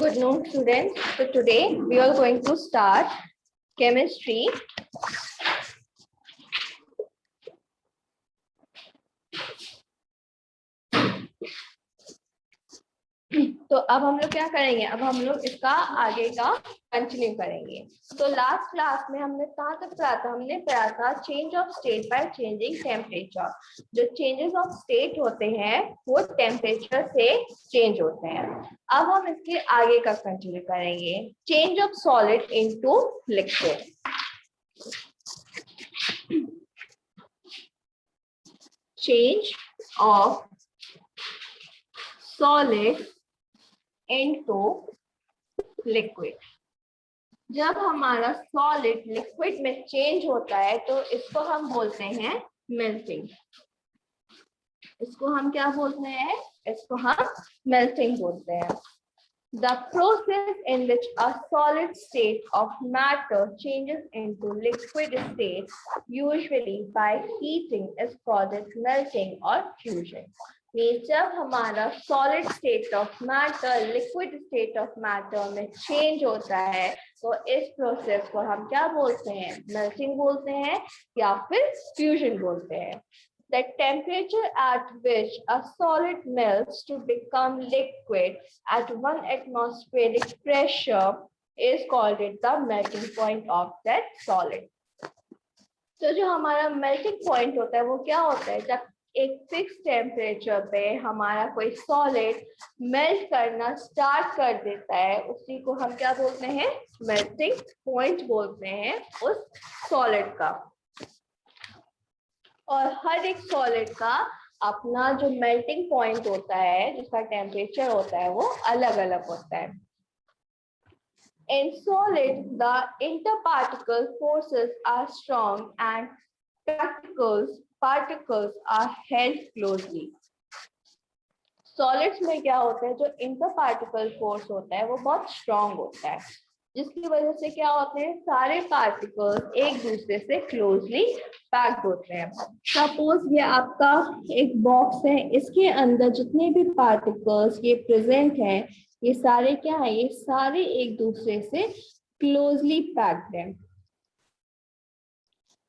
Good noon, students. So today we are going to start chemistry. तो अब हम लोग क्या करेंगे, अब हम लोग इसका आगे का कंटिन्यू करेंगे। तो लास्ट क्लास में हमने कहाँ तक पढ़ा था, हमने पढ़ा था change of state by changing temperature. जो चेंजेस ऑफ स्टेट होते हैं वो टेम्परेचर से चेंज होते हैं। अब हम इसके आगे का कंटिन्यू करेंगे, change of solid into liquid. Change of solid into liquid. जब हमारा सॉलिड लिक्विड में चेंज होता है तो इसको हम बोलते हैं मेल्टिंग। इसको हम क्या बोलते हैं, इसको हम मेल्टिंग बोलते हैं। The process in which a solid state of matter changes into liquid state, usually by heating, is called as melting or fusion. जब हमारा solid state of matter liquid state of matter में change होता है तो इस process को हम क्या बोलते हैं, मेल्टिंग बोलते हैं या फिर फ्यूजन बोलते हैं। The temperature at which a solid melts to become liquid at 1 atmospheric pressure is called the melting point of that solid. तो जो हमारा melting point होता है वो क्या होता है, जब एक फिक्स टेम्परेचर पे हमारा कोई सॉलिड मेल्ट करना स्टार्ट कर देता है, उसी को हम क्या बोलते हैं, मेल्टिंग पॉइंट बोलते हैं उस सॉलिड का। और हर एक सॉलिड का अपना जो मेल्टिंग पॉइंट होता है, जिसका टेम्परेचर होता है, वो अलग अलग होता है। In solid, the interparticle forces are strong and particles are held closely. Solids में क्या होता है, जो interparticle force होता है वो बहुत strong होता है, जिसकी वजह से क्या होते हैं, सारे पार्टिकल्स एक दूसरे से क्लोजली पैक्ड होते हैं। सपोज ये आपका एक बॉक्स है, इसके अंदर जितने भी पार्टिकल्स ये प्रेजेंट हैं, ये सारे क्या है, ये सारे एक दूसरे से क्लोजली पैक्ड हैं,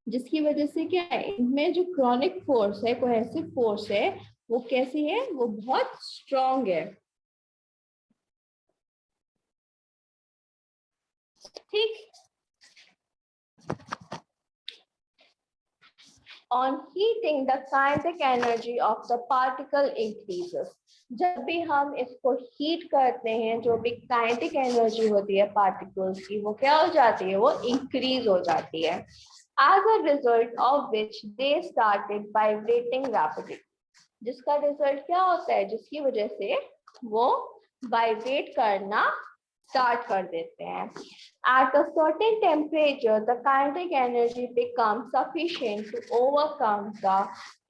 जिसकी वजह से क्या है, इनमें जो क्रॉनिक फोर्स है, कोहेसिव फोर्स है, वो कैसी है, वो बहुत स्ट्रॉन्ग है। ठीक। On heating, the kinetic energy of the particle increases. जब भी हम इसको हीट करते हैं, जो भी काइनेटिक एनर्जी होती है पार्टिकल्स की, वो क्या हो जाती है, वो इंक्रीज हो जाती है। As a result of which they started vibrating rapidly. जिसका रिजल्ट क्या होता है, जिसकी वजह से वो वाइब्रेट करना स्टार्ट कर देते हैं। At a certain temperature, the kinetic energy becomes sufficient to overcome the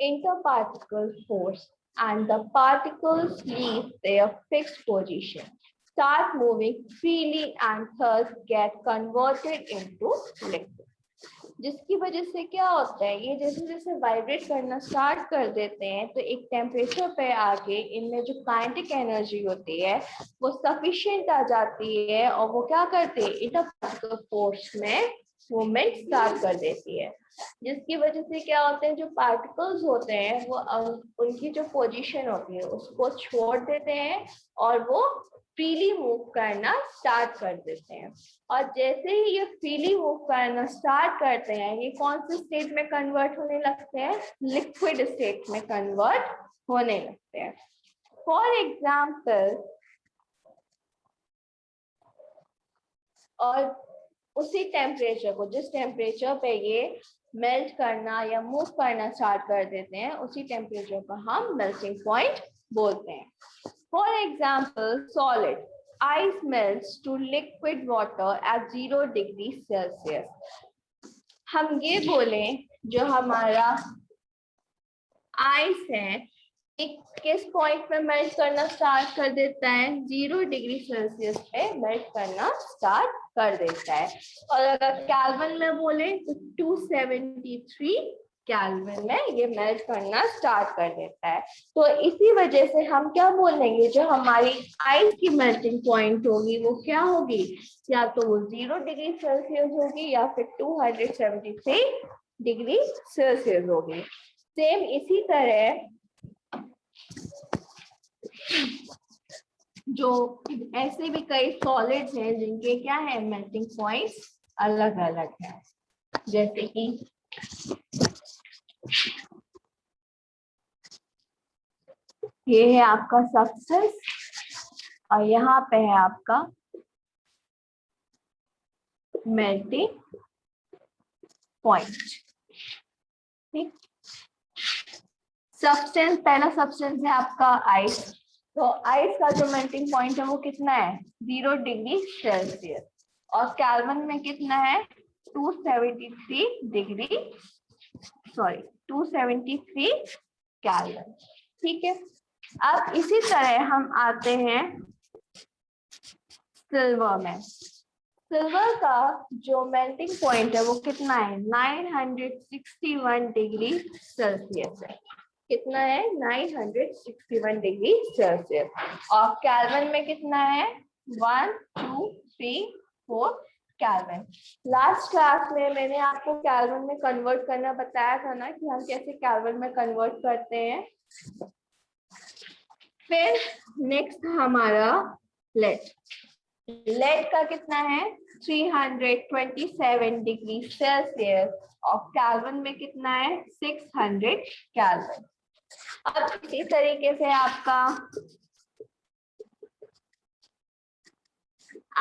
interparticle force, and the particles leave their fixed position, start moving freely, and thus get converted into liquid. जिसकी वजह से क्या होता है, ये जैसे जैसे वाइब्रेट करना स्टार्ट कर देते हैं तो एक टेम्परेचर पे आके इनमें जो काइनेटिक एनर्जी होती है वो सफिशिएंट आ जाती है, और वो क्या करती है, इंटरपार्टिकल फोर्स में मूवमेंट स्टार्ट कर देती है, जिसकी वजह से क्या होते हैं, जो पार्टिकल्स होते हैं वो उनकी जो पोजीशन होती है उसको छोड़ देते हैं और वो फ्रीली मूव करना स्टार्ट कर देते हैं। और जैसे ही ये फ्रीली मूव करना स्टार्ट करते हैं, ये कौन से स्टेट में कन्वर्ट होने लगते हैं, लिक्विड स्टेट में कन्वर्ट होने लगते हैं। फॉर एग्जाम्पल, और उसी टेम्परेचर को, जिस टेम्परेचर पे ये मेल्ट करना या मूव करना स्टार्ट कर देते हैं, उसी टेम्परेचर को हम मेल्टिंग पॉइंट बोलते हैं। For example, solid ice melts to liquid water at 0 degree Celsius. हम ये बोले, जो हमारा आइस है एक किस पॉइंट पे मेल्ट करना स्टार्ट कर देता है, 0 डिग्री सेल्सियस पे मेल्ट करना स्टार्ट कर देता है। और अगर केल्विन में बोले तो 273 केल्विन में ये मेल्ट करना स्टार्ट कर देता है। तो इसी वजह से हम क्या बोलेंगे, जो हमारी आइस की मेल्टिंग पॉइंट होगी वो क्या होगी, या तो वो 0 डिग्री सेल्सियस होगी या फिर 273 डिग्री सेल्सियस होगी। सेम इसी तरह जो ऐसे भी कई सॉलिड्स हैं जिनके क्या है मेल्टिंग पॉइंट्स अलग अलग है, जैसे कि ये है आपका सब्सटेंस और यहाँ पे है आपका मेल्टिंग पॉइंट। ठीक, सब्सटेंस, पहला सब्सटेंस है आपका आइस। तो आइस का जो मेल्टिंग पॉइंट है वो कितना है 0 डिग्री सेल्सियस और केल्विन में कितना है 273 डिग्री, सॉरी 273 केल्विन। ठीक है, अब इसी तरह हम आते हैं सिल्वर में। सिल्वर का जो मेल्टिंग पॉइंट है वो कितना है 961 डिग्री सेल्सियस है। कितना है 961 डिग्री सेल्सियस और केल्विन में कितना है 1 2 3 4 केल्विन। लास्ट क्लास में मैंने आपको केल्विन में कन्वर्ट करना बताया था ना कि हम कैसे केल्विन में कन्वर्ट करते हैं। फिर नेक्स्ट हमारा लेड। लेड का कितना है 327 डिग्री सेल्सियस और केल्विन में कितना है 600 केल्विन। अब इसी तरीके से आपका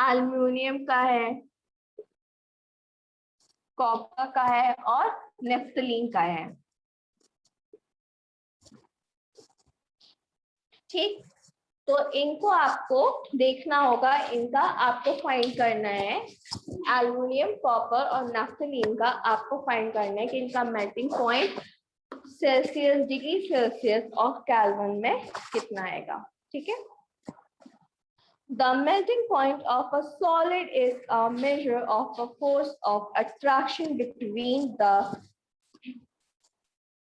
एल्युमिनियम का है, कॉपर का है और नेफ्थलीन का है। ठीक, तो इनको आपको देखना होगा, इनका आपको फाइंड करना है। एल्युमिनियम, कॉपर और नेफ्थलीन का आपको फाइंड करना है कि इनका melting point Celsius, degree Celsius और केल्विन में कितना आएगा। ठीक है, the melting point of a solid is a measure of a force of attraction between the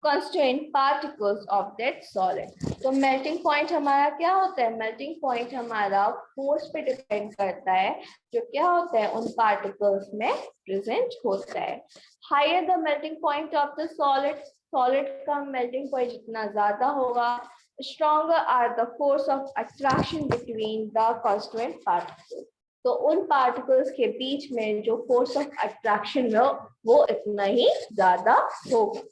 constituent particles of that solid। तो melting point हमारा क्या होता है, melting point हमारा force पे डिपेंड करता है जो क्या होता है उन particles में present होता है। higher the melting point of the solid, solid का melting point जितना ज्यादा होगा, stronger are the force of attraction between the constituent particles। तो उन particles के बीच में जो force of attraction है वो इतना ही ज्यादा होगा।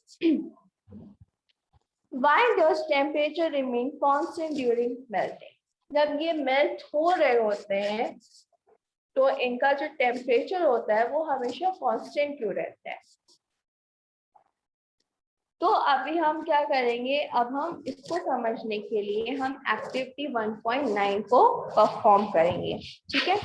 Why does temperature remain constant during melting? जब ये मेल्ट हो रहे होते हैं तो इनका जो टेम्परेचर होता है वो हमेशा कांस्टेंट क्यों रहता है। तो अभी हम क्या करेंगे, अब हम इसको समझने के लिए हम एक्टिविटी 1.9 को परफॉर्म करेंगे। ठीक है,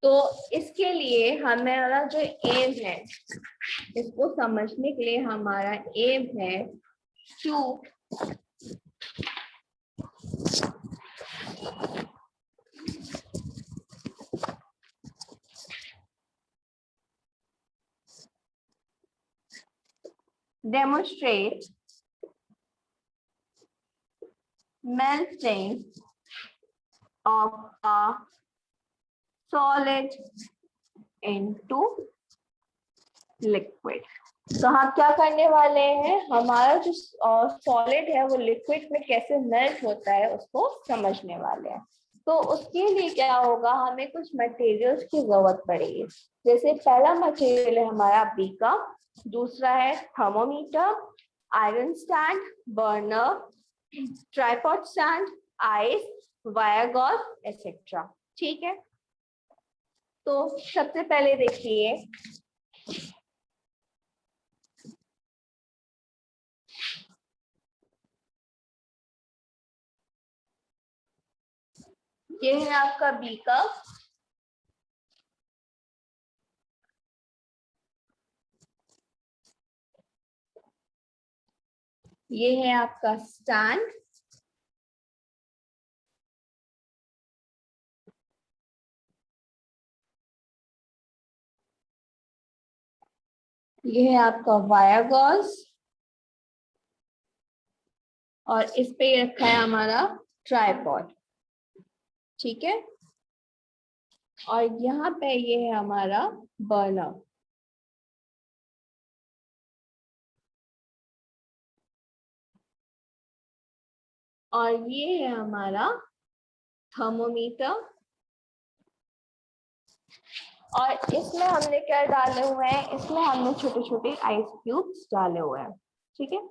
तो इसके लिए हमारा जो एम है, इसको समझने के लिए हमारा एम है to demonstrate melting of a solid into liquid। तो हम क्या करने वाले हैं, हमारा जो सॉलिड है वो लिक्विड में कैसे मेल्ट होता है उसको समझने वाले हैं। तो उसके लिए क्या होगा, हमें कुछ मटेरियल्स की जरूरत पड़ेगी। जैसे पहला मटेरियल है हमारा बीकर, दूसरा है thermometer, iron stand, burner, tripod stand, ice, wire gauze etcetera. ठीक है, तो सबसे पहले देखिए ये है आपका बीकर, ये है आपका स्टैंड, ये है आपका वायर गॉज, और इस पे ये रखा है हमारा ट्राइपॉड, ठीक है। और यहाँ पे ये है हमारा बर्नर, और ये है हमारा थर्मोमीटर, और इसमें हमने क्या डाले हुए हैं, इसमें हमने छोटे छोटे आइस क्यूब्स डाले हुए हैं, ठीक है।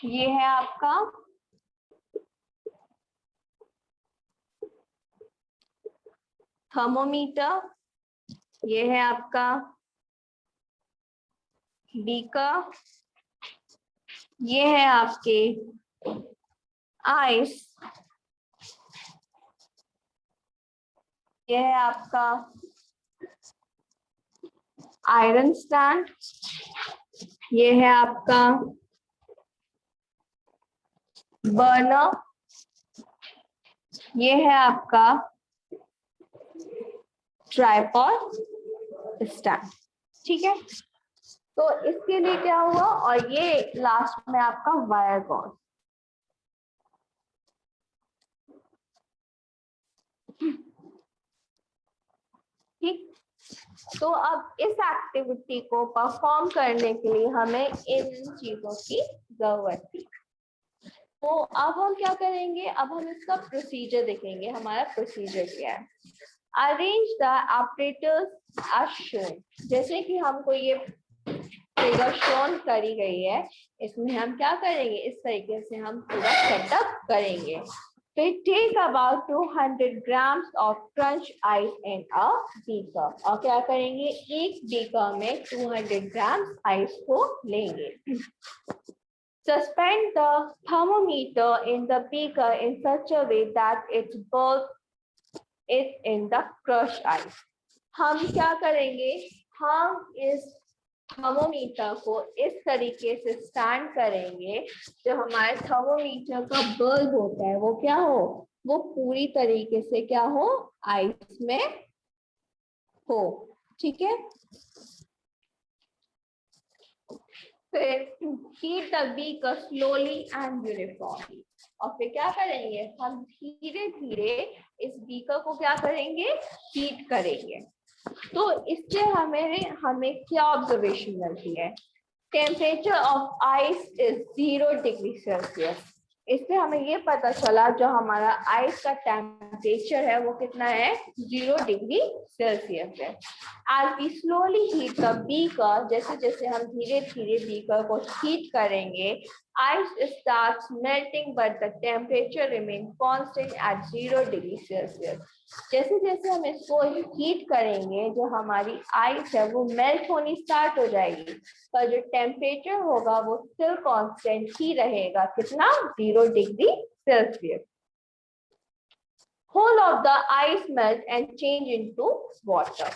ये है आपका थर्मोमीटर, ये है आपका बीकर, ये है आपके आइस, ये है आपका आयरन स्टैंड, ये है आपका बर्नर, ये है आपका ट्राइपॉड स्टैंड, ठीक है। तो इसके लिए क्या हुआ, और ये लास्ट में आपका वायर गॉज, ठीक। तो अब इस एक्टिविटी को परफॉर्म करने के लिए हमें इन चीजों की जरूरत थी। तो अब हम क्या करेंगे, अब हम इसका प्रोसीजर देखेंगे, हमारा प्रोसीजर क्या है। Arrange the operators as shown, जैसे कि हमको ये फिगर शोन करी गई है, इसमें हम क्या करेंगे, इस तरीके से हम पूरा सेटअप करेंगे। फिर take about 200 grams of crunch ice in a beaker, और क्या करेंगे, एक बीकर में 200 grams आइस को लेंगे। Suspend the thermometer in the beaker in such a way that its bulb is in the crushed ice. हम क्या करेंगे, हम इस थर्मोमीटर को इस तरीके से स्टैंड करेंगे, जो हमारे थर्मोमीटर का बल्ब होता है वो क्या हो, वो पूरी तरीके से क्या हो, आइस में हो, ठीक है। फिर heat the beaker slowly and uniformly, और फिर क्या करेंगे, हम धीरे धीरे इस बीकर को क्या करेंगे, हीट करेंगे। तो इससे हमें क्या ऑब्जर्वेशन मिलती है, temperature of ice is 0 degree Celsius. इससे हमें ये पता चला जो हमारा आइस का टेम्परेचर है वो कितना है, 0 डिग्री सेल्सियस है। As we slowly heat the beaker, जैसे जैसे हम धीरे धीरे बीकर को हीट करेंगे, ice starts melting but the temperature remains constant at 0 degree Celsius. जैसे जैसे हम इसको हीट करेंगे, जो हमारी आइस है वो मेल्ट होनी स्टार्ट हो जाएगी, पर जो टेम्परेचर होगा वो स्टिल कांस्टेंट ही रहेगा, कितना, 0 degree Celsius. Whole of the ice melt and change into water.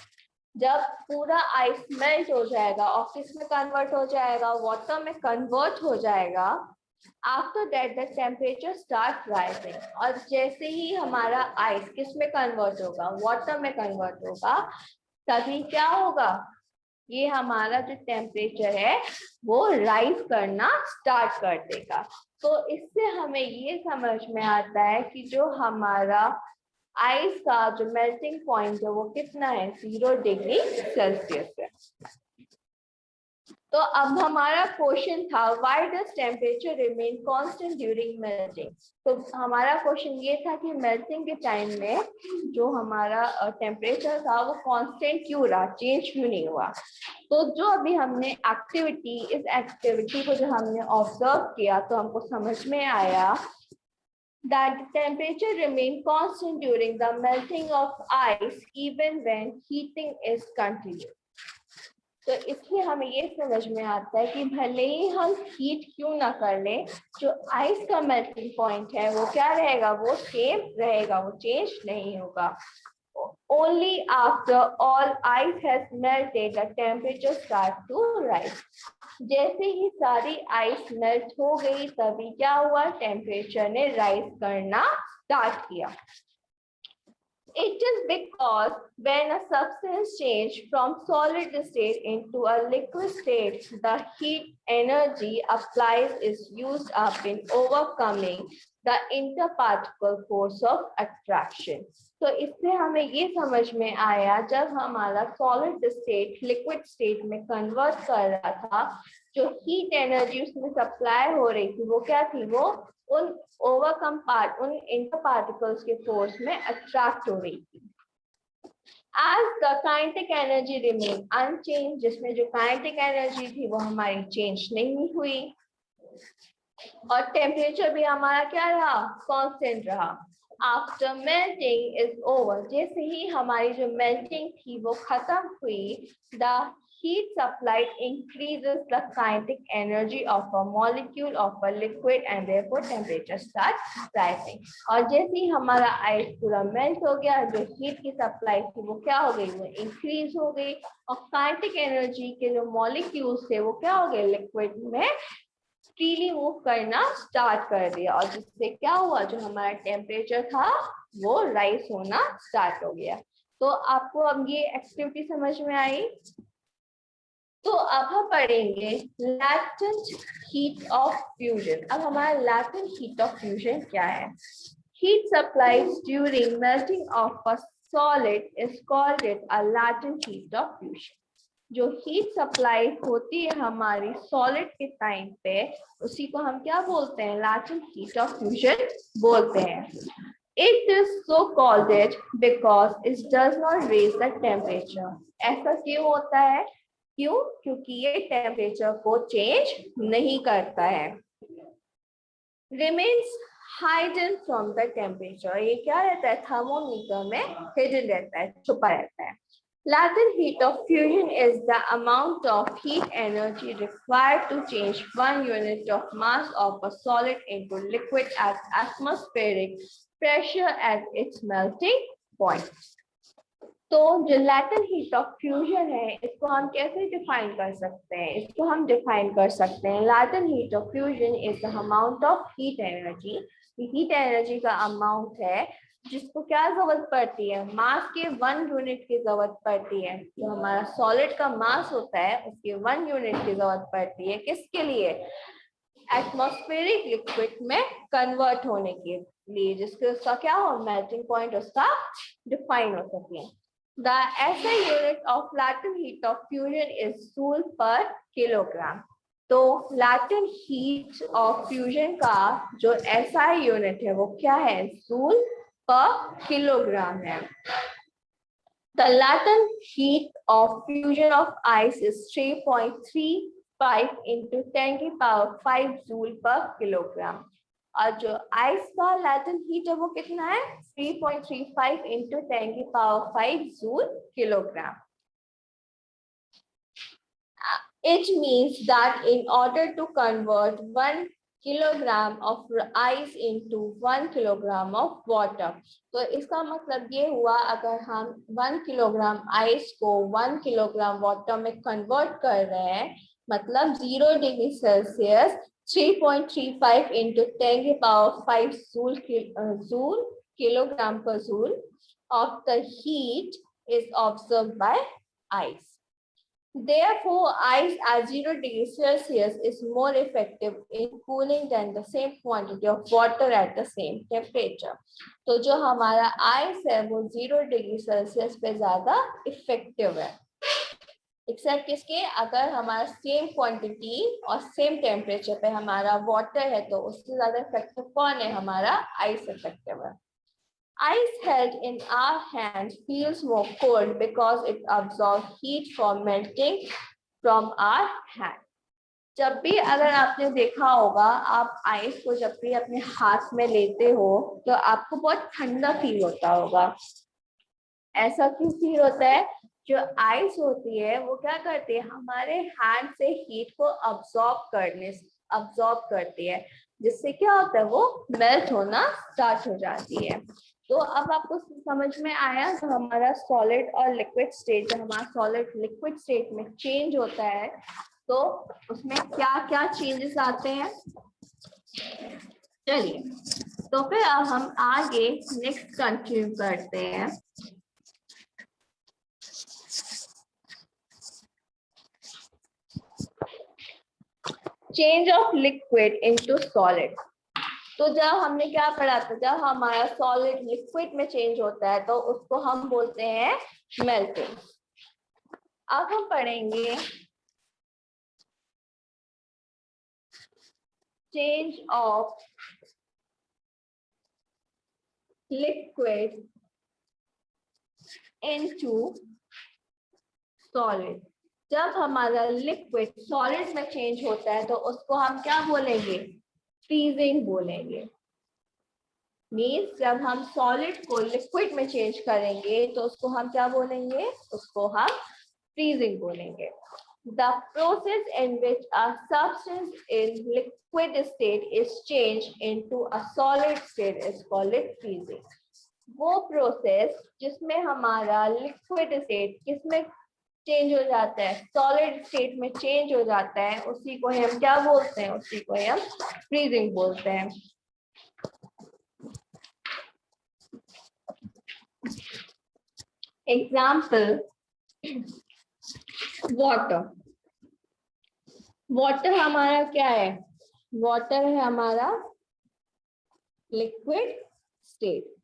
जब पूरा आइस मेल्ट हो जाएगा और किस में कन्वर्ट हो जाएगा, वाटर में कन्वर्ट हो जाएगा, after that the temperature start rising, और जैसे ही हमारा आइस किस में कन्वर्ट होगा, वाटर में कन्वर्ट होगा, तभी क्या होगा, ये हमारा जो टेम्परेचर है वो राइज करना स्टार्ट कर देगा। तो इससे हमें ये समझ में आता है कि जो हमारा आइस का जो मेल्टिंग पॉइंट है वो कितना है, 0 डिग्री सेल्सियस है। तो अब हमारा क्वेश्चन था, why does temperature remain constant during melting. तो हमारा क्वेश्चन ये था कि मेल्टिंग के टाइम में जो हमारा टेम्परेचर था वो कांस्टेंट क्यों रहा, चेंज क्यों नहीं हुआ। तो जो अभी हमने इस एक्टिविटी को जो हमने ऑब्जर्व किया, तो हमको समझ में आया that the temperature remains constant during the melting of ice even when heating is continuous. तो इसलिए हमें ये समझ में आता है कि भले ही हम हीट क्यों ना कर ले, जो आइस का मेल्टिंग पॉइंट है वो क्या रहेगा, वो सेम रहेगा, वो चेंज नहीं होगा। Only after all ice has melted, the temperature starts to rise. जैसे ही सारी आइस मेल्ट हो गई तभी क्या हुआ, टेम्परेचर ने राइज करना स्टार्ट किया। It is because when a substance changes from solid state into a liquid state, the heat energy applied is used up in overcoming the interparticle force of attraction. तो इससे हमें ये समझ में आया, जब हमारा सॉलिड स्टेट लिक्विड स्टेट में कन्वर्ट कर रहा था, जो हीट एनर्जी उसमें सप्लाई हो रही थी वो क्या थी, वो उन उन इंटर पार्टिकल्स के फोर्स में अट्रैक्ट हो रही थी। As the kinetic energy remained unchanged, जिसमें जो kinetic energy थी वो हमारी चेंज नहीं हुई, और टेम्परेचर भी हमारा क्या रहा, कांस्टेंट रहा। After melting is over, जैसे ही हमारी जो मेल्टिंग थी वो खत्म हुई, the heat supplied increases the kinetic energy of a molecule of a liquid and therefore temperature starts rising. और जैसे ही हमारा आइस पूरा मेल्ट हो गया, जो हीट की सप्लाई थी वो क्या हो गई, वो इंक्रीज हो गई, और काइनेटिक एनर्जी के जो मॉलिक्यूल्स थे वो क्या हो गए, लिक्विड में फ्रीली मूव करना स्टार्ट कर दिया, और जिससे क्या हुआ, जो हमारा टेम्परेचर था वो राइज होना स्टार्ट हो गया। तो आपको अब ये एक्टिविटी समझ में आई। तो अब हम पढ़ेंगे लैटेंट हीट ऑफ फ्यूजन। अब हमारा लैटेंट हीट ऑफ फ्यूजन क्या है? Heat supplied during melting of a solid is called it a latent heat of fusion. जो हीट सप्लाई होती है हमारी सॉलिड के टाइम पे, उसी को हम क्या बोलते हैं, लैटेंट हीट ऑफ फ्यूजन बोलते हैं। It is so called it because it does not raise the temperature. ऐसा क्यों होता है? क्यों? क्योंकि ये टेम्परेचर को चेंज नहीं करता है। Remains hidden from the temperature. ये क्या रहता है, थर्मोमीटर में हिडन रहता है, छुपा रहता है। Latent heat of fusion is the amount of heat energy required to change one unit of mass of a solid into liquid at atmospheric pressure at its melting point. तो जो latent heat of fusion है, इसको हम कैसे define कर सकते हैं? इसको हम डिफाइन कर सकते हैं, latent heat of fusion is the amount of heat energy. Heat energy का अमाउंट है जिसको क्या जरूरत पड़ती है, मास के 1 यूनिट की जरूरत पड़ती है। जो हमारा सॉलिड का मास होता है उसके 1 यूनिट की जरूरत पड़ती है, किसके लिए, एटमॉस्फेरिक लिक्विड में कन्वर्ट होने के लिए, जिसके उसका क्या हो, मेल्टिंग पॉइंट उसका डिफाइन हो सके। The SI unit of latent heat of fusion is Joule per kilogram. तो latent heat of fusion का जो SI unit है वो क्या है, Joule per kilogram है। The latent heat of fusion of ice is 3.35 into 10 की power 5 Joule per kilogram। और जो आइस का लैटेंट हीट है वो कितना है, 3.35 into 10 की power 5 joule kilogram. It means that in order to convert 1 kilogram of ice into 1 kilogram of water, तो इसका मतलब ये हुआ, अगर हम 1 किलोग्राम आइस को 1 किलोग्राम वाटर में कन्वर्ट कर रहे हैं, मतलब 0 डिग्री सेल्सियस 3.35 into 10 की power 5 joule kilogram per joule of the heat is observed by ice. Therefore, ice at 0 degree Celsius is more effective in cooling than the same quantity of water at the same temperature. तो जो हमारा ice है वो 0 degree Celsius पे ज्यादा effective है, accept किसके, अगर हमारा सेम क्वांटिटी और सेम टेम्परेचर पे हमारा वाटर है तो उससे ज्यादा इफेक्टिव कौन है, हमारा आइस इफेक्टिव है। Ice held in our hand feels more cold because it absorbs heat from melting from our hand. जब भी अगर आपने देखा होगा, आप आइस को जब भी अपने हाथ में लेते हो तो आपको बहुत ठंडा फील होता होगा। ऐसा क्यों फील होता है, जो आइस होती है वो क्या करती है, हमारे हैंड से हीट को अब्सॉर्ब करती है, जिससे क्या होता है, वो मेल्ट होना स्टार्ट हो जाती है। तो अब आपको समझ में आया, तो हमारा सॉलिड और लिक्विड स्टेट, जब हमारा सॉलिड लिक्विड स्टेट में चेंज होता है तो उसमें क्या क्या चेंजेस आते हैं। चलिए, तो फिर अब हम आगे नेक्स्ट कंटिन्यू करते हैं। Change of liquid into solid. तो जब हमने क्या पढ़ा था, जब हमारा सॉलिड लिक्विड में चेंज होता है तो उसको हम बोलते हैं मेल्टिंग। अब हम पढ़ेंगे change of liquid into solid. जब हमारा लिक्विड सॉलिड में चेंज होता है तो उसको हम क्या बोलेंगे, फ्रीजिंग बोलेंगे। मीन्स जब हम सॉलिड को लिक्विड में चेंज करेंगे तो उसको हम क्या बोलेंगे, उसको हम फ्रीजिंग बोलेंगे। The process in which a substance in liquid state is changed into a solid state is called freezing. वो प्रोसेस जिसमें हमारा लिक्विड स्टेट किसमें चेंज हो जाता है, सॉलिड स्टेट में चेंज हो जाता है, उसी को हम क्या बोलते हैं, उसी को हम फ्रीजिंग बोलते हैं। Example, water. वाटर हमारा क्या है, वाटर है हमारा लिक्विड स्टेट।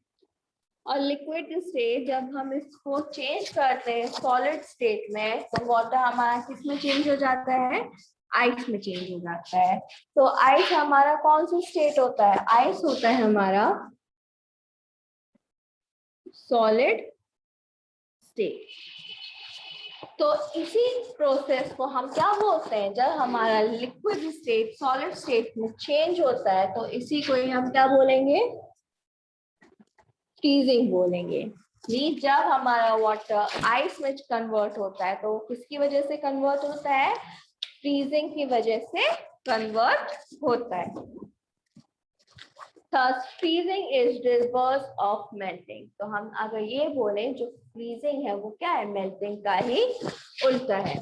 और लिक्विड स्टेट जब हम इसको चेंज करते हैं सॉलिड स्टेट में तो वाटर हमारा किस में चेंज हो जाता है, आइस में चेंज हो जाता है। तो आइस हमारा कौन सा स्टेट होता है, आइस होता है हमारा सॉलिड स्टेट। तो इसी प्रोसेस को हम क्या बोलते हैं, जब हमारा लिक्विड स्टेट सॉलिड स्टेट में चेंज होता है तो इसी को ही हम क्या बोलेंगे, फ्रीजिंग बोलेंगे। जब हमारा वाटर आइस में कन्वर्ट होता है तो किसकी वजह से कन्वर्ट होता है, फ्रीजिंग की वजह से कन्वर्ट होता है। Thus, freezing is reverse of melting. तो हम अगर ये बोले जो फ्रीजिंग है वो क्या है, मेल्टिंग का ही उल्टा है।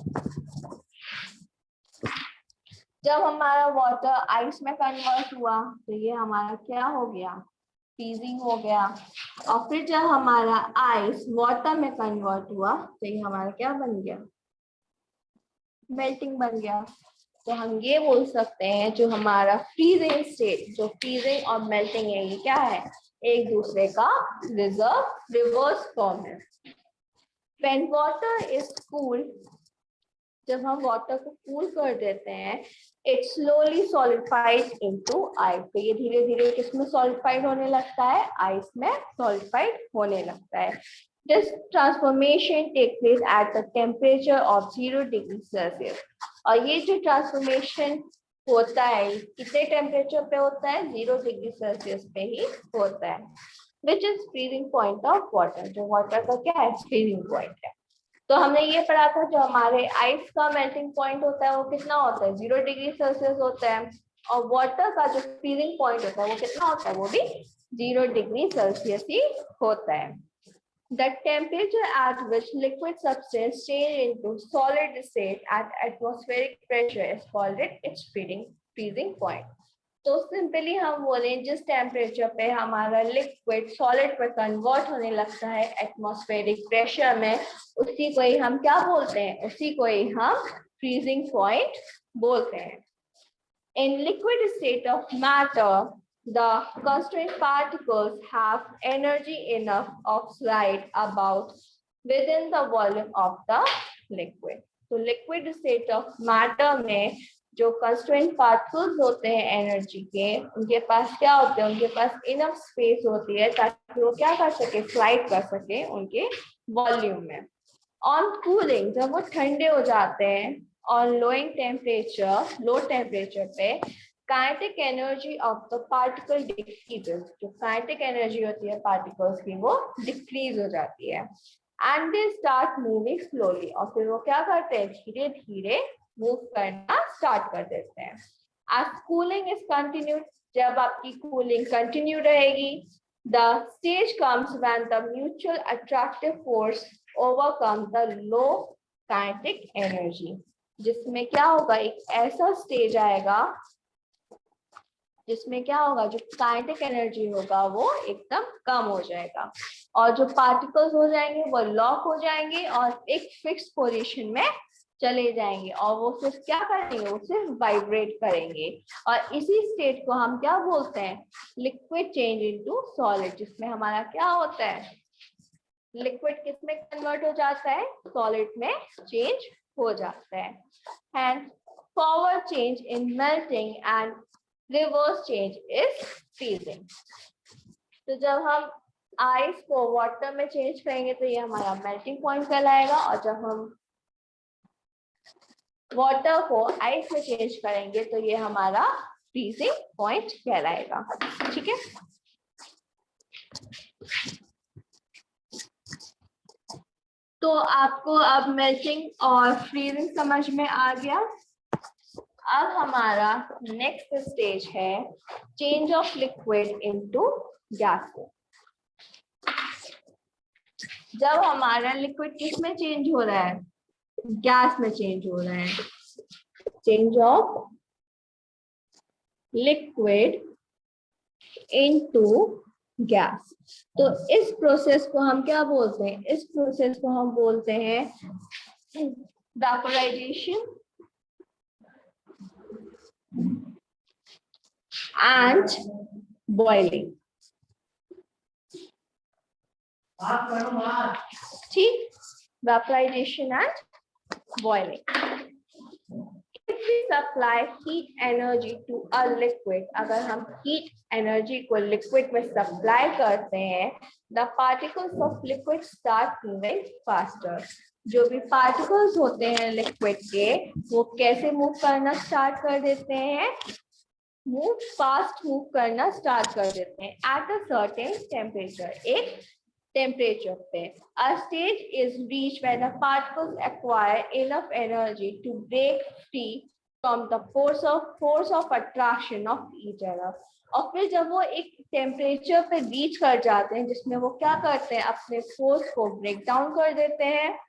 जब हमारा वाटर आइस में कन्वर्ट हुआ तो ये हमारा क्या हो गया, फ्रीजिंग हो गया। और फिर जब हमारा आइस वाटर में कन्वर्ट हुआ तो ये हमारा क्या बन गया, मेल्टिंग बन गया। तो हम ये बोल सकते हैं जो हमारा फ्रीजिंग स्टेट, जो फ्रीजिंग और मेल्टिंग है, ये क्या है, एक दूसरे का रिवर्स फॉर्म है। When water is cooled, जब हम वाटर को कूल कर देते हैं, it slowly solidifies into ice। तो ये धीरे धीरे किसमें सॉलिडिफाइड होने लगता है, आइस में सॉलिडिफाइड होने लगता है। This transformation takes place at the temperature of 0 degree Celsius। और ये जो ट्रांसफॉर्मेशन होता है कितने टेम्परेचर पे होता है, 0 डिग्री सेल्सियस पे ही होता है। Which is freezing point of water, जो वाटर का क्या है, फ्रीजिंग पॉइंट है। तो हमने ये पढ़ा था जो हमारे आइस का मेल्टिंग पॉइंट होता है वो कितना होता है, 0 डिग्री सेल्सियस होता है। और वाटर का जो फ्रीजिंग पॉइंट होता है वो कितना होता है, वो भी 0 डिग्री सेल्सियस ही होता है। The temperature at which liquid substance change into solid state at atmospheric pressure is called its freezing point। तो सिंपली हम बोले जिस टेम्परेचर पे हमारा लिक्विड सॉलिड पर कन्वर्ट होने लगता है एटमॉस्फेरिक प्रेशर में, उसी को ही हम क्या बोलते हैं, उसी को ही हम फ्रीजिंग पॉइंट बोलते हैं। In liquid state of matter, the constrained particles have energy enough of slide about within the volume of the liquid। तो liquid state of matter में जो constrained particles होते हैं एनर्जी के, उनके पास क्या होते हैं, उनके पास इनफ स्पेस होती है ताकि वो क्या कर सके, स्लाइड कर सके उनके वॉल्यूम में। ऑन कूलिंग, जब वो ठंडे हो जाते हैं, on lowering temperature, low temperature पे kinetic energy of the particle decreases। जो kinetic energy होती है particles की वो decrease हो जाती है। And they start moving slowly, और फिर वो क्या करते हैं, धीरे धीरे मूव करना स्टार्ट कर देते हैं। एज कूलिंग इज कंटिन्यूड, जब आपकी कूलिंग कंटिन्यू रहेगी, the stage comes when the mutual attractive force overcome the low kinetic energy, जिसमें क्या होगा, एक ऐसा स्टेज आएगा जिसमें क्या होगा, जो काइनेटिक एनर्जी होगा वो एकदम कम हो जाएगा, और जो पार्टिकल्स हो जाएंगे वो लॉक हो जाएंगे और एक फिक्स पोजीशन में चले जाएंगे, और वो सिर्फ क्या करेंगे, वो सिर्फ वाइब्रेट करेंगे। और इसी स्टेट को हम क्या बोलते हैं, लिक्विड चेंज इनटू सॉलिड, जिसमें हमारा क्या होता है, लिक्विड किस में कन्वर्ट हो जाता है, सॉलिड में चेंज हो जाता है। And forward change in melting and reverse change is freezing. तो जब हम आइस को वाटर में चेंज करेंगे तो ये हमारा मेल्टिंग पॉइंट कहलाएगा, और जब हम वाटर को आइस में चेंज करेंगे तो ये हमारा फ्रीजिंग पॉइंट कहलाएगा। ठीक है, तो आपको अब मेल्टिंग और फ्रीजिंग समझ में आ गया। अब हमारा नेक्स्ट स्टेज है change of liquid into gas. जब हमारा लिक्विड किस में चेंज हो रहा है, गैस में चेंज हो रहा है, change of liquid into gas. तो इस प्रोसेस को हम क्या बोलते हैं, इस प्रोसेस को हम बोलते हैं वेपोराइजेशन एंड बॉइलिंग। ठीक, vaporisation and boiling. If we supply heat energy to a liquid, अगर हम heat energy को liquid में supply करते हैं, the particles of liquid start moving faster. जो भी particles होते हैं liquid के, वो कैसे move करना start कर देते हैं, fast move करना start कर देते हैं at a certain temperature, एक temperature पे। A stage is reached when the particles acquire enough energy to break free from the force of attraction of each other. और फिर जब वो एक टेम्परेचर पे रीच कर जाते हैं जिसमें वो क्या करते हैं, अपने फोर्स को ब्रेक डाउन कर देते हैं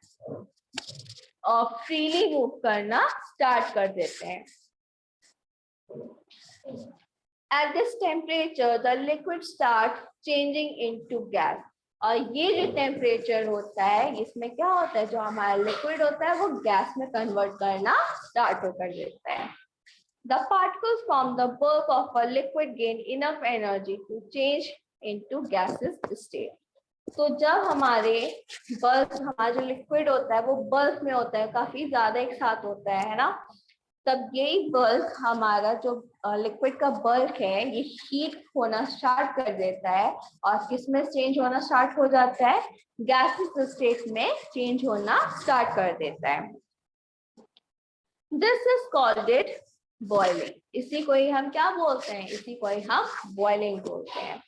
और फ्रीली मूव करना स्टार्ट कर देते हैं। At this temperature, the liquid starts changing into gas. और ये जो टेम्परेचर होता है, इसमें क्या होता है, जो हमारा लिक्विड होता है वो गैस में कन्वर्ट करना स्टार्ट कर देता है। The particles from the bulk of a liquid gain enough energy to change into gaseous state. तो जब हमारे बल्क, हमारा जो लिक्विड होता है वो बल्क में होता है, काफी ज्यादा एक साथ होता है ना, तब यही बल्क, हमारा जो लिक्विड का बल्क है, ये हीट होना स्टार्ट कर देता है और किस में चेंज होना स्टार्ट हो जाता है, गैसेस स्टेट में चेंज होना स्टार्ट कर देता है। This is called it boiling. इसी को ही हम क्या बोलते हैं, इसी को ही हम बॉइलिंग बोलते हैं।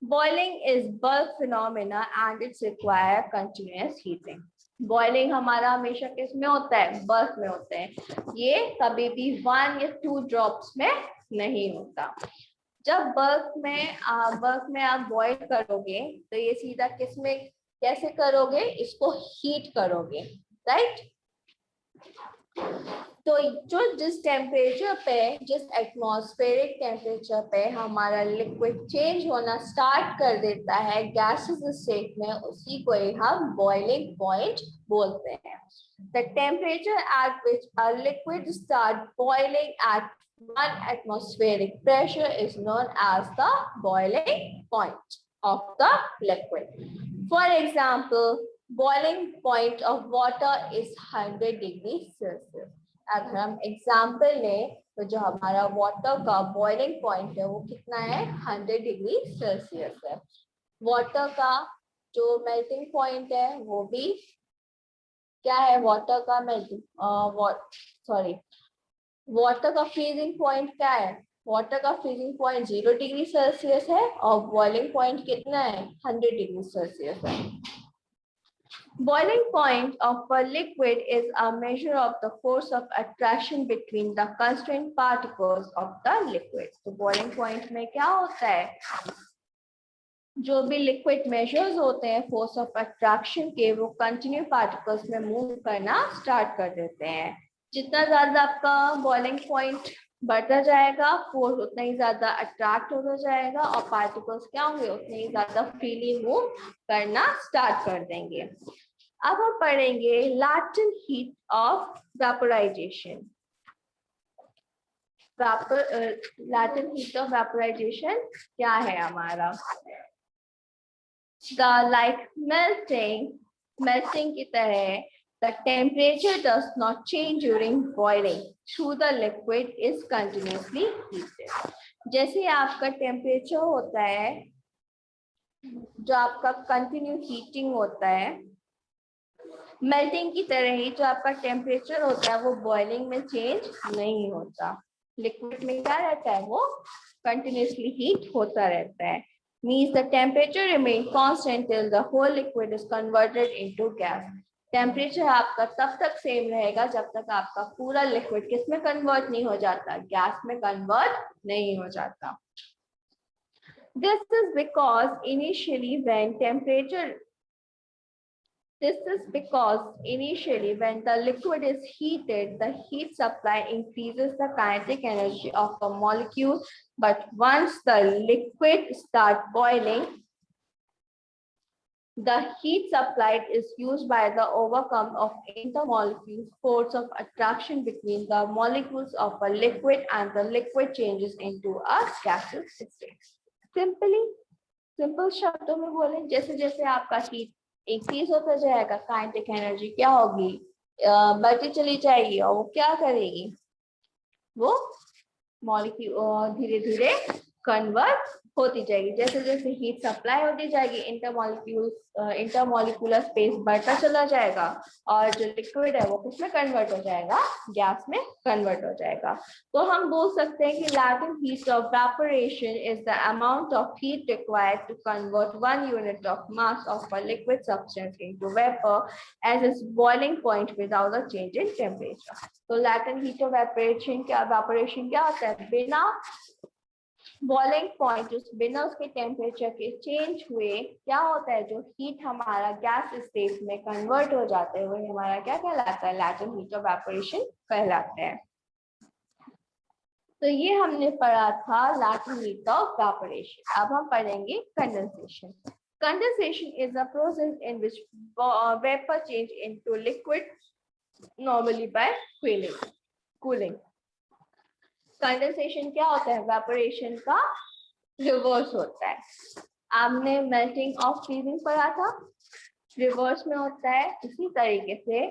Boiling is bulk phenomena and it's require continuous heating. Boiling हमारा हमेशा किस में होता है, बल्क में होता है, ये कभी भी 1 या 2 ड्रॉप्स में नहीं होता। जब बल्क में आप बॉइल करोगे तो ये सीधा किस में कैसे करोगे, इसको हीट करोगे, राइट। तो जो जिस टेम्परेचर पे, जिस एटमॉस्फेरिक टेम्परेचर पे हमारा लिक्विड चेंज होना स्टार्ट कर देता है गैसेस स्टेट में, उसी को ही हम बॉइलिंग पॉइंट बोलते हैं। The temperature at which a liquid start boiling at 1 atmospheric pressure is known as the boiling point of the liquid. For example, boiling point of water is 100 degrees Celsius. अगर हम example लें तो जो हमारा water का boiling point है वो कितना है, 100 डिग्री सेल्सियस है। वाटर का जो मेल्टिंग पॉइंट है वो भी क्या है, वाटर का वाटर का फ्रीजिंग पॉइंट क्या है, वाटर का फ्रीजिंग पॉइंट 0 डिग्री सेल्सियस है और बॉइलिंग पॉइंट कितना है, 100 डिग्री सेल्सियस है। Boiling point of a liquid is a measure of the force of attraction between the constrained particles of the liquid. तो boiling point में क्या होता है, जो भी लिक्विड मेजर्स होते हैं फोर्स ऑफ अट्रैक्शन के, वो कंटिन्यू पार्टिकल्स में मूव करना स्टार्ट कर देते हैं। जितना ज्यादा आपका बॉइलिंग पॉइंट बढ़ता जाएगा, फोर्स उतना ही ज्यादा अट्रैक्ट होता जाएगा और पार्टिकल्स क्या होंगे, उतने ही ज्यादा फ्रीली मूव करना स्टार्ट कर देंगे। अब हम पढ़ेंगे latent heat of vaporisation. Latent heat of vaporisation क्या है हमारा, the like melting की तरह the temperature does not change during boiling through the liquid is continuously heated। जैसे आपका टेम्परेचर होता है, जो आपका कंटिन्यू हीटिंग होता है, मेल्टिंग की तरह ही जो आपका टेम्परेचर होता है वो बॉइलिंग में चेंज नहीं होता। लिक्विड में क्या रहता है, वो कंटिन्यूसली हीट होता रहता है। Means the temperature remains constant till the whole liquid is converted into gas। Temperature आपका तब तक सेम रहेगा जब तक आपका पूरा लिक्विड किस में कन्वर्ट नहीं हो जाता, गैस में कन्वर्ट नहीं हो जाता। This is because initially when the liquid is heated, the heat supply increases the kinetic energy of the molecule, but once the liquid starts boiling, the heat supplied is used by the overcome of intermolecular force of attraction between the molecules of a liquid, and the liquid changes into a gaseous state। Simple शब्दों में बोले, जैसे जैसे आपका heat increase होता जाएगा, kinetic energy क्या होगी, बढ़ती चली जाएगी और वो क्या करेगी, वो मॉलिक्यूल धीरे धीरे कन्वर्ट होती जाएगी। जैसे जैसे हीट सप्लाई होती जाएगी, इंटरमॉलिक्यूलर स्पेस बढ़ता चला जाएगा और जो लिक्विड है वो किसमें कन्वर्ट हो जाएगा, गैस में कन्वर्ट हो जाएगा। तो हम बोल सकते हैं कि latent heat of evaporation is the amount of heat required to convert 1 unit of mass of a liquid substance into vapor as its boiling point without a change in temperature। तो latent heat of evaporation क्या होता है, बिना boiling point, बिना उसके temperature के change हुए क्या होता है, जो हीट हमारा गैस स्टेट में कन्वर्ट हो जाता है, वही हमारा क्या कहलाता है, लैटेंट हीट ऑफ इवेपोरेशन कहलाता है। तो ये हमने पढ़ा था लैटेंट हीट ऑफ इवेपोरेशन। अब हम पढ़ेंगे condensation. Condensation is a process in which vapour change into liquid normally by cooling. Condensation क्या होता है, इवेपोरेशन का रिवर्स होता है। आपने मेल्टिंग ऑफ फ्रीजिंग पढ़ा था, रिवर्स में होता है। इसी तरीके से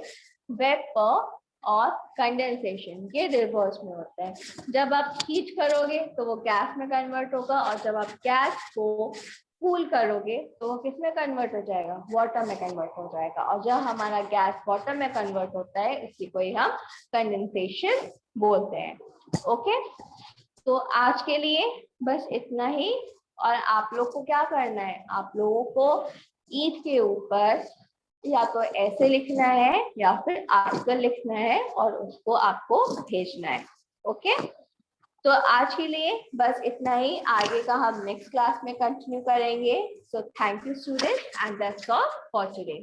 वेपर और कंडेंसेशन ये रिवर्स में होता है। जब आप हीट करोगे तो वो गैस में कन्वर्ट होगा, और जब आप गैस को कूल करोगे तो वो किस में कन्वर्ट हो जाएगा, वाटर में कन्वर्ट हो जाएगा। और जब हमारा गैस वाटर में कन्वर्ट होता है, इसी को ही हम कंडेंसेशन बोलते हैं। ओके, तो आज के लिए बस इतना ही। और आप लोग को क्या करना है, आप लोगों को ईद के ऊपर या तो ऐसे लिखना है या फिर आर्टिकल लिखना है और उसको आपको भेजना है। ओके, तो आज के लिए बस इतना ही। आगे का हम नेक्स्ट क्लास में कंटिन्यू करेंगे। So thank you student, and that's all for today.